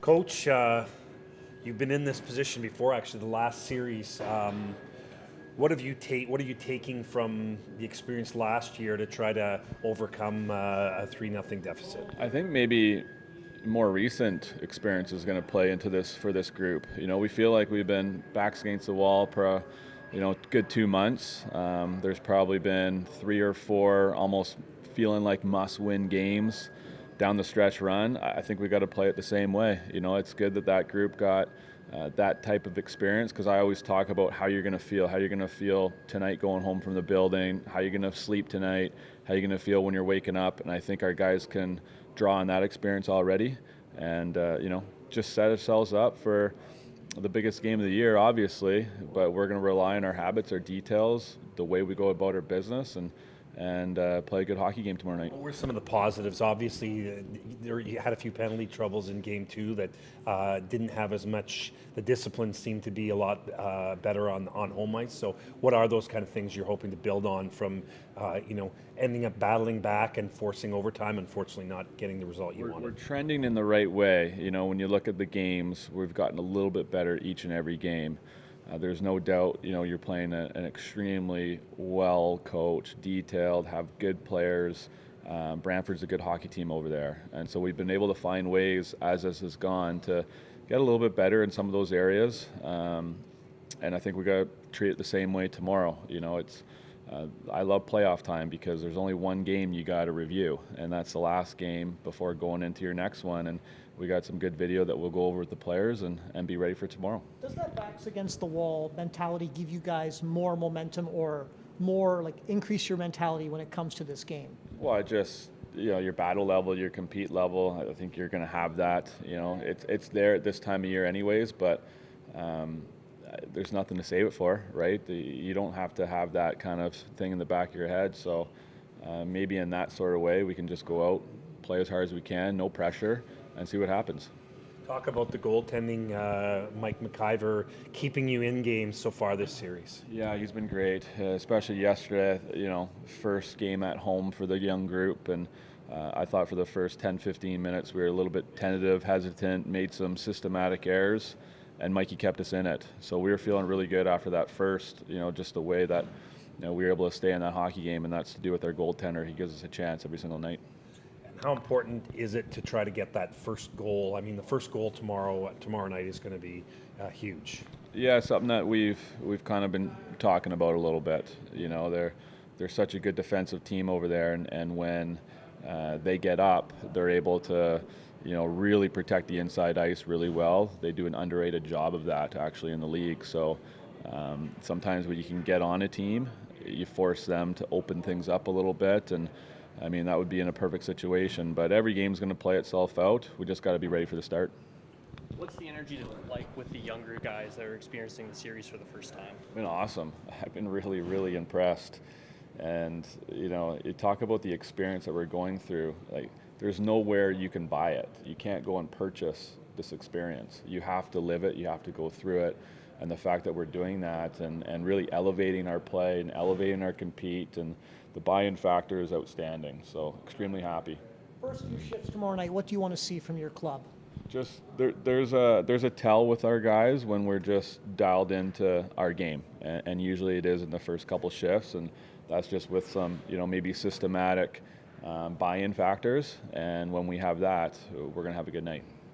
Coach, you've been in this position before, actually, the last series. What are you taking from the experience last year to try to overcome a 3-0 deficit? I think maybe more recent experience is going to play into this for this group. We feel like we've been backs against the wall for good 2 months. There's probably been 3 or 4 almost feeling like must-win games down the stretch run. I think we got to play it the same way. It's good that group got that type of experience, because I always talk about how you're going to feel tonight going home from the building, how you're going to sleep tonight, how you're going to feel when you're waking up. And I think our guys can draw on that experience already, and just set ourselves up for the biggest game of the year, obviously. But we're going to rely on our habits, our details, the way we go about our business, and play a good hockey game tomorrow night. What were some of the positives? Obviously, you had a few penalty troubles in Game 2 that didn't have as much. The discipline seemed to be a lot better on home ice. So what are those kind of things you're hoping to build on from, ending up battling back and forcing overtime, unfortunately not getting the result you wanted? We're trending in the right way. When you look at the games, we've gotten a little bit better each and every game. There's no doubt, you're playing an extremely well-coached, detailed, have good players. Brantford's a good hockey team over there. And so we've been able to find ways, as this has gone, to get a little bit better in some of those areas. And I think we got to treat it the same way tomorrow. I love playoff time, because there's only one game you got to review, and that's the last game before going into your next one. And we got some good video that we'll go over with the players and be ready for tomorrow. Does that backs against the wall mentality give you guys more momentum, or more increase your mentality when it comes to this game? Well, your battle level, your compete level, I think you're going to have that. It's there at this time of year anyways, but there's nothing to save it for, right? You don't have to have that kind of thing in the back of your head. So maybe in that sort of way, we can just go out, play as hard as we can, no pressure, and see what happens. Talk about the goaltending, Mike McIver, keeping you in games so far this series. Yeah, he's been great, especially yesterday. First game at home for the young group, and I thought for the first 10-15 minutes we were a little bit tentative, hesitant, made some systematic errors, and Mikey kept us in it. So we were feeling really good after that first, just the way that we were able to stay in that hockey game, and that's to do with our goaltender. He gives us a chance every single night. How important is it to try to get that first goal? I mean, the first goal tomorrow night is going to be huge. Yeah, something that we've kind of been talking about a little bit. They're such a good defensive team over there, and when they get up, they're able to really protect the inside ice really well. They do an underrated job of that actually in the league. So sometimes when you can get on a team, you force them to open things up a little bit, and I mean, that would be in a perfect situation, but every game's going to play itself out. We just got to be ready for the start. What's the energy like with the younger guys that are experiencing the series for the first time? It's been awesome. I've been really, really impressed. And, you talk about the experience that we're going through. There's nowhere you can buy it. You can't go and purchase this experience. You have to live it. You have to go through it. And the fact that we're doing that and really elevating our play and elevating our compete, and the buy-in factor is outstanding. So extremely happy. First few shifts tomorrow night, what do you want to see from your club? Just there's a tell with our guys when we're just dialed into our game, and usually it is in the first couple shifts, and that's just with some maybe systematic buy-in factors. And when we have that, we're going to have a good night.